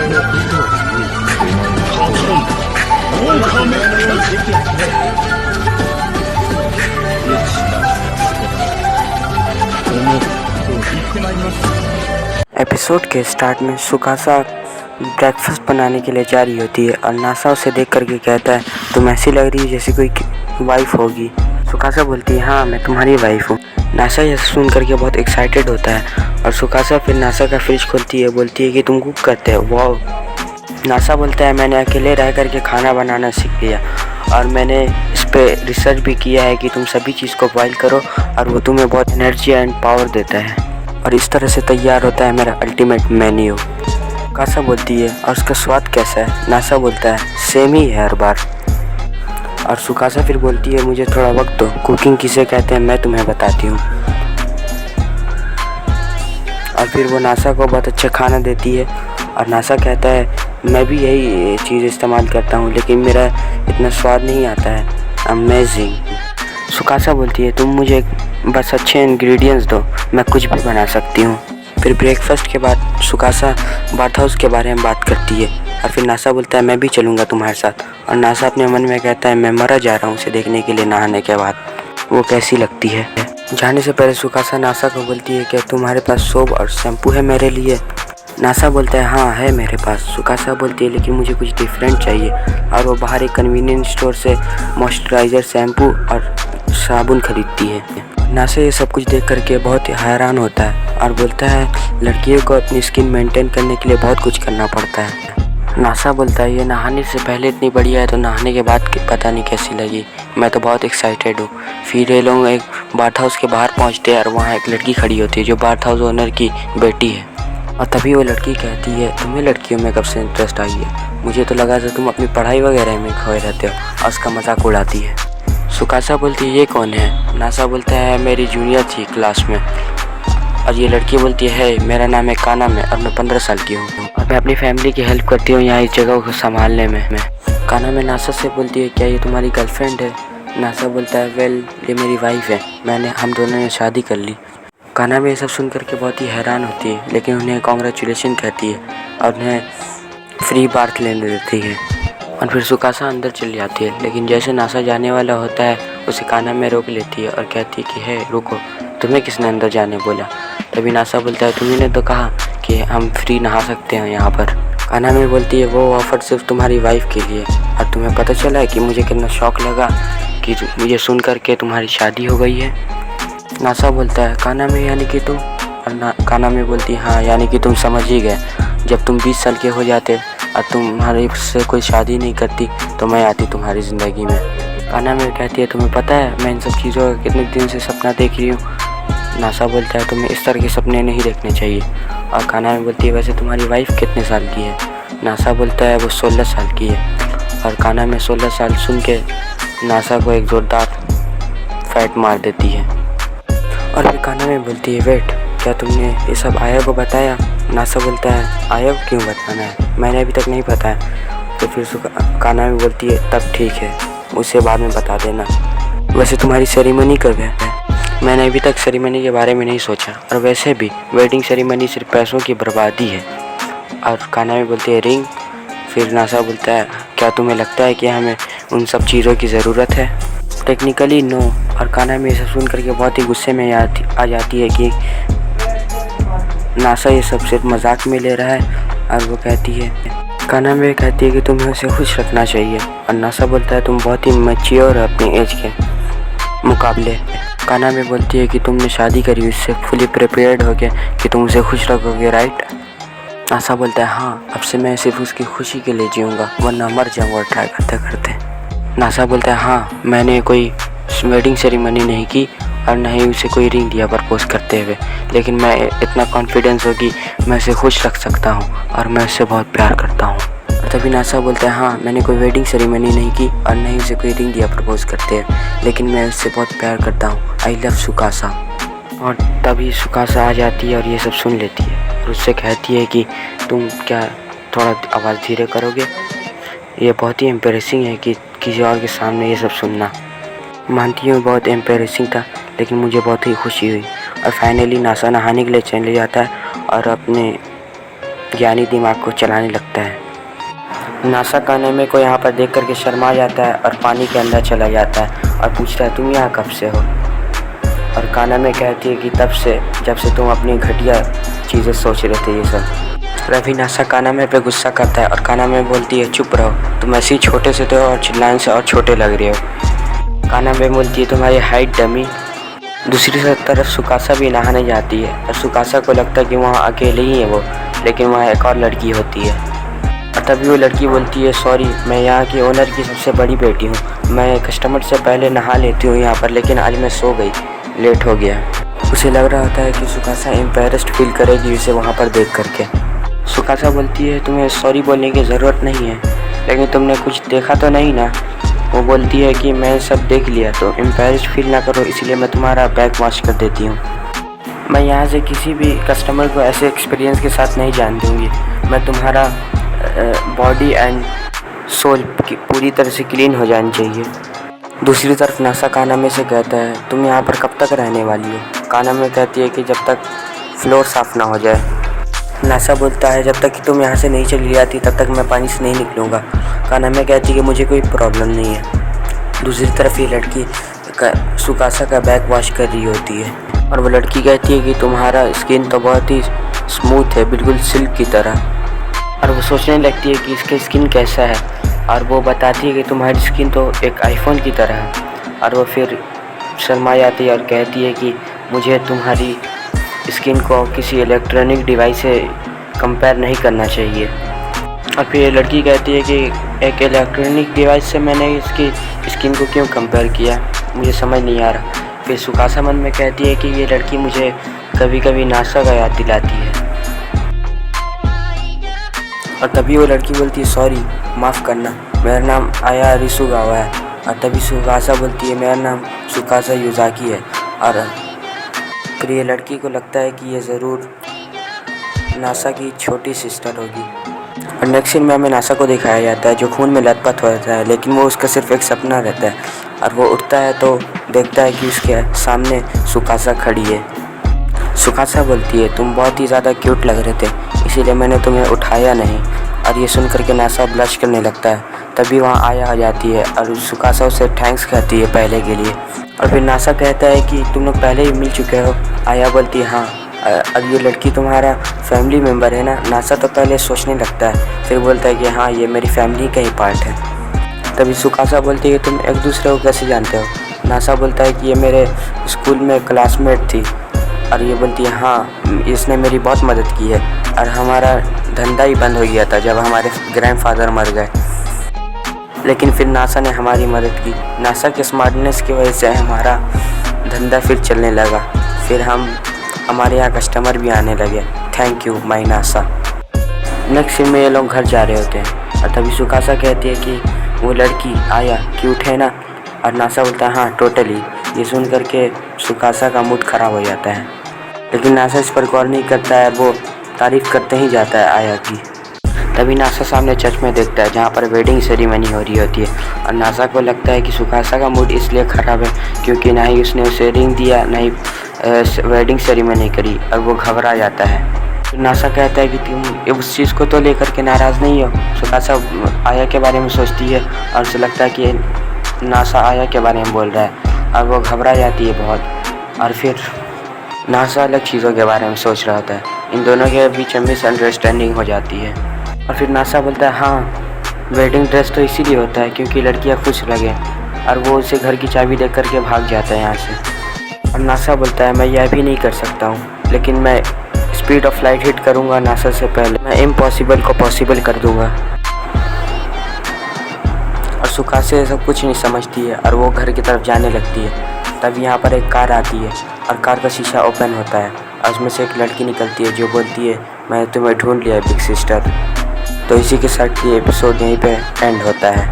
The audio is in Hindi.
एपिसोड के स्टार्ट में सुकासा ब्रेकफास्ट बनाने के लिए जा रही होती है और नासा उसे देख करके कहता है, तुम ऐसी लग रही है जैसे कोई वाइफ होगी। सुकासा बोलती है, हाँ मैं तुम्हारी वाइफ हूँ। नासा यह सुन करके बहुत एक्साइटेड होता है और सुकासा फिर नासा का फ्रिज खोलती है, बोलती है कि तुम कुक करते हो। वाह। नासा बोलता है, मैंने अकेले रह करके खाना बनाना सीख लिया और मैंने इस पर रिसर्च भी किया है कि तुम सभी चीज़ को बॉईल करो और वो तुम्हें बहुत एनर्जी एंड पावर देता है और इस तरह से तैयार होता है मेरा अल्टीमेट मेन्यू। कासा बोलती है, और उसका स्वाद कैसा है? नासा बोलता है, सेम ही है हर बार। और सुकासा फिर बोलती है, मुझे थोड़ा वक्त दो, कुकिंग किसे कहते हैं मैं तुम्हें बताती हूँ। और फिर वो नासा को बहुत अच्छा खाना देती है और नासा कहता है, मैं भी यही चीज़ इस्तेमाल करता हूँ लेकिन मेरा इतना स्वाद नहीं आता है। अमेजिंग। सुकासा बोलती है, तुम मुझे बस अच्छे इंग्रेडिएंट्स दो, मैं कुछ भी बना सकती हूँ। फिर ब्रेकफास्ट के बाद सुकासा बाथ हाउस के बारे में बात करती है और फिर नासा बोलता है, मैं भी चलूँगा तुम्हारे साथ। और नासा अपने मन में कहता है, मैं मरा जा रहा हूँ उसे देखने के लिए नहाने के बाद, वो कैसी लगती है। जाने से पहले सुकासा नासा को बोलती है, क्या तुम्हारे पास सोप और शैम्पू है मेरे लिए? नासा बोलता है, हाँ है मेरे पास। सुकासा बोलती है, लेकिन मुझे कुछ डिफरेंट चाहिए। और वो बाहर एक कन्वीनियंस स्टोर से मॉइस्चराइज़र, शैम्पू और साबुन खरीदती है। नासा ये सब कुछ देख करके बहुत ही हैरान होता है और बोलता है, लड़कियों को अपनी स्किन मेंटेन करने के लिए बहुत कुछ करना पड़ता है। नासा बोलता है, ये नहाने से पहले इतनी बढ़िया है तो नहाने के बाद पता नहीं कैसी लगी, मैं तो बहुत एक्साइटेड हूँ। फिर ये लोग एक बाथ हाउस के बाहर पहुँचते हैं और वहाँ एक लड़की खड़ी होती है जो बाथ हाउस ओनर की बेटी है। और तभी वो लड़की कहती है, तुम्हें लड़कियों में कब से इंटरेस्ट आई है? मुझे तो लगा था तुम अपनी पढ़ाई वगैरह में खोए रहते हो। और उसका मजाक उड़ाती है। सुकासा बोलती है, ये कौन है? नासा बोलता है, मेरी जूनियर थी क्लास में। और ये लड़की बोलती है, मेरा नाम है काना में और मैं 15 साल की हूँ और मैं अपनी फैमिली की हेल्प करती हूँ यहाँ इस जगह को संभालने में। काना में नासा से बोलती है, क्या ये तुम्हारी गर्लफ्रेंड है? नासा बोलता है, वेल ये मेरी वाइफ है, हम दोनों ने शादी कर ली। काना में ये सब सुन करके बहुत ही हैरान होती है लेकिन उन्हें कॉन्ग्रेचुलेशन कहती है और उन्हें फ्री बार्थ लेने देती है। और फिर सुकासा अंदर चली जाती है लेकिन जैसे नासा जाने वाला होता है उसे काना में रोक लेती है और कहती है कि है रुको, तुम्हें किसने अंदर जाने बोला? तभी नासा बोलता है, तुम्ही तो कहा कि हम फ्री नहा सकते हैं यहाँ पर। काना में बोलती है, वो ऑफर सिर्फ तुम्हारी वाइफ के लिए। और तुम्हें पता चला है कि मुझे कितना शौक लगा कि मुझे सुन करके तुम्हारी शादी हो गई है? नासा बोलता है, काना में यानी कि तुम? और काना में बोलती है, हाँ यानी कि तुम समझ ही गए, जब तुम 20 साल के हो जाते और तुम्हारे से कोई शादी नहीं करती तो मैं आती तुम्हारी ज़िंदगी में। काना में कहती है, तुम्हें पता है मैं इन सब चीज़ों का कितने दिन से सपना देख रही हूँ? नासा बोलता है, तुम्हें इस तरह के सपने नहीं देखने चाहिए। और काना में बोलती है, वैसे तुम्हारी वाइफ कितने साल की है? नासा बोलता है, वो 16 साल की है। और काना में 16 साल सुन के नासा को एक ज़ोरदार फैट मार देती है। और फिर काना में बोलती है, वेट, क्या तुमने ये सब आया को बताया? नासा बोलता है, आया को क्यों बताना है, मैंने अभी तक नहीं बताया। तो फिर काना में बोलती है, तब ठीक है, उसे बाद में बता देना। वैसे तुम्हारी सेरेमनी कब है? मैंने अभी तक सेरेमनी के बारे में नहीं सोचा और वैसे भी वेडिंग सेरेमनी सिर्फ पैसों की बर्बादी है। और काना में बोलती है, रिंग। फिर नासा बोलता है, क्या तुम्हें लगता है कि हमें उन सब चीज़ों की ज़रूरत है? Technically no. और काना में ये सब सुन करके बहुत ही गुस्से में आ जाती है कि नासा ये सब सिर्फ मजाक में ले रहा है। और वो कहती है, काना में कहती है कि तुम्हें उसे खुश रखना चाहिए। और नासा बोलता है, तुम बहुत ही मैच्योर हो अपनी एज के मुकाबले। काना में बोलती है कि तुमने शादी करी उससे फुली प्रिपेयर्ड हो के कि तुम उसे खुश रखोगे, राइट? नासा बोलता है, हाँ, अब से मैं सिर्फ उसकी खुशी के लिए जीऊँगा वरना मर जाऊँगा ट्राई करते करते। नासा बोलता है, हाँ, मैंने कोई वेडिंग सेरेमनी नहीं की और न ही उसे कोई रिंग दिया प्रपोज करते हुए, लेकिन मैं इतना कॉन्फिडेंस हो कि मैं उसे खुश रख सकता हूँ और मैं उससे बहुत प्यार करता हूँ। और तभी नासा बोलता है, हाँ, मैंने कोई वेडिंग सेरेमनी नहीं की और न ही उसे कोई रिंग दिया प्रपोज करते हुए, लेकिन मैं उससे बहुत प्यार करता हूँ। I love Sukasa. और तभी सुकासा आ जाती है और ये सब सुन लेती है और उससे कहती है कि तुम क्या थोड़ा आवाज़ धीरे करोगे? ये बहुत ही एम्बैरेसिंग है कि किसी और के सामने ये सब सुनना। मानती हूँ बहुत एम्बैरेसिंग था लेकिन मुझे बहुत ही खुशी हुई। और फाइनली नासा नहाने के लिए चले जाता है और अपने ज्ञानी दिमाग को चलाने लगता है। नासा कानामे को यहाँ पर देख करके शर्मा जाता है और पानी के अंदर चला जाता है और पूछता है तुम यहाँ कब से हो। और कानामे कहती है कि तब से जब से तुम अपनी घटिया चीज़ें सोच रहे थे ये सब। रवि नासा कानामे पे गुस्सा करता है और कानामे बोलती है चुप रहो, तुम ऐसे ही छोटे से थे और चिल्लाने से और छोटे लग रहे हो। कानामे बोलती है तुम्हारी हाइट डमी। दूसरी तरफ सुकासा भी नहाने जाती है और सुकासा को लगता है कि वहाँ अकेले ही है वो, लेकिन वहाँ एक और लड़की होती है। और तभी वो लड़की बोलती है सॉरी, मैं यहाँ की ओनर की सबसे बड़ी बेटी हूँ, मैं कस्टमर से पहले नहा लेती हूँ यहाँ पर, लेकिन आज मैं सो गई, लेट हो गया। उसे लग रहा होता है कि सुकासा एम्बैरेस्ड फील करेगी उसे वहाँ पर देख करके। सुकासा बोलती है तुम्हें सॉरी बोलने की ज़रूरत नहीं है, लेकिन तुमने कुछ देखा तो नहीं ना। वो बोलती है कि मैं सब देख लिया, तो एम्बैरेस्ड फील ना करो, इसलिए मैं तुम्हारा बैग वॉश कर देती हूँ। मैं यहाँ से किसी भी कस्टमर को ऐसे एक्सपीरियंस के साथ नहीं जान दूँगी। मैं तुम्हारा बॉडी एंड सोल पूरी तरह से क्लीन हो जानी चाहिए। दूसरी तरफ नासा कानामे से कहता है तुम यहाँ पर कब तक रहने वाली हो। कानामे कहती है कि जब तक फ्लोर साफ़ ना हो जाए। नासा बोलता है जब तक कि तुम यहाँ से नहीं चली जाती तब तक मैं पानी से नहीं निकलूँगा। कानामे कहती है कि मुझे कोई प्रॉब्लम नहीं है। दूसरी तरफ ये लड़की सुकासा का बैग वॉश कर रही होती है और वो लड़की कहती है कि तुम्हारा स्किन तो बहुत ही स्मूथ है, बिल्कुल सिल्क की तरह। और वो सोचने लगती है कि इसका स्किन कैसा है, और वो बताती है कि तुम्हारी स्किन तो एक आईफोन की तरह है। और वो फिर शर्मा जाती है और कहती है कि मुझे तुम्हारी स्किन को किसी इलेक्ट्रॉनिक डिवाइस से कंपेयर नहीं करना चाहिए। और फिर ये लड़की कहती है कि एक इलेक्ट्रॉनिक डिवाइस से मैंने इसकी स्किन को क्यों कंपेयर किया, मुझे समझ नहीं आ रहा। फिर सुकासा मन में कहती है कि ये लड़की मुझे कभी कभी नासा का याद दिलाती है। और तभी वो लड़की बोलती है सॉरी, माफ़ करना, मेरा नाम आया रिसुगावा है। और तभी सुकासा बोलती है मेरा नाम सुकासा युजाकी है। और फिर ये लड़की को लगता है कि ये ज़रूर नासा की छोटी सिस्टर होगी। और नेक्स्ट सीन में हमें नासा को दिखाया जाता है जो खून में लथपथ हो जाता है, लेकिन वो उसका सिर्फ एक सपना रहता है। और वो उठता है तो देखता है कि उसके सामने सुकासा खड़ी है। सुकासा बोलती है तुम बहुत ही ज़्यादा क्यूट लग रहे थे, इसीलिए मैंने तुम्हें उठाया नहीं। और ये सुन करके नासा ब्लश करने लगता है। तभी वहाँ आया आ जाती है और सुकासा उसे थैंक्स कहती है पहले के लिए। और फिर नासा कहता है कि तुम लोग पहले ही मिल चुके हो। आया बोलती है हाँ। अब ये लड़की तुम्हारा फैमिली मेम्बर है ना। नासा तो पहले सोचने लगता है, फिर बोलता है कि हाँ ये मेरी फैमिली का ही पार्ट है। तभी सुकासा बोलती है कि तुम एक दूसरे को कैसे जानते हो। नासा बोलता है कि ये मेरे स्कूल में क्लासमेट थी। और ये बोलती है हाँ इसने मेरी बहुत मदद की है, और हमारा धंधा ही बंद हो गया था जब हमारे ग्रैंडफादर मर गए, लेकिन फिर नासा ने हमारी मदद की। नासा के स्मार्टनेस की वजह से हमारा धंधा फिर चलने लगा, फिर हमारे यहाँ कस्टमर भी आने लगे। थैंक यू माई नासा। नेक्स्ट सीन में ये लोग घर जा रहे होते हैं और तभी सुकासा कहती है कि वो लड़की आया क्यूट है ना। और नासा बोलता है हाँ टोटली। ये सुन करके सुकासा का मूड ख़राब हो जाता है, लेकिन नासा इस पर गौर नहीं करता है, वो तारीफ़ करते ही जाता है आया की। तभी नासा सामने चर्च में देखता है जहाँ पर वेडिंग सेरेमनी हो रही होती है। और नासा को लगता है कि सुकासा का मूड इसलिए ख़राब है क्योंकि ना ही उसने उसे रिंग दिया, ना ही वेडिंग सेरेमनी करी, और वो घबरा जाता है। तो नासा कहता है कि तुम उस चीज़ को तो लेकर के नाराज़ नहीं हो। सुकासा आया के बारे में सोचती है और उसे लगता है कि नासा आया के बारे में बोल रहा है, और वो घबरा जाती है बहुत। और फिर नासा अलग चीज़ों के बारे में सोच रहा होता है। इन दोनों के बीच में मिसअंडरस्टैंडिंग हो जाती है। और फिर नासा बोलता है हाँ वेडिंग ड्रेस तो इसीलिए होता है क्योंकि लड़कियाँ खुश लगे, और वो उसे घर की चाबी दे करके भाग जाता है यहाँ से। और नासा बोलता है मैं यह भी नहीं कर सकता हूँ, लेकिन मैं स्पीड ऑफ लाइट हिट करूँगा नासा से पहले, मैं इम्पॉसिबल को पॉसिबल कर दूँगा। और सुकासा सब कुछ नहीं समझती है और वो घर की तरफ जाने लगती है। तब यहाँ पर एक कार आती है और कार का शीशा ओपन होता है और उसमें से एक लड़की निकलती है जो बोलती है मैं तुम्हें ढूंढ लिया बिग सिस्टर। तो इसी के साथ ये एपिसोड यहीं पे एंड होता है।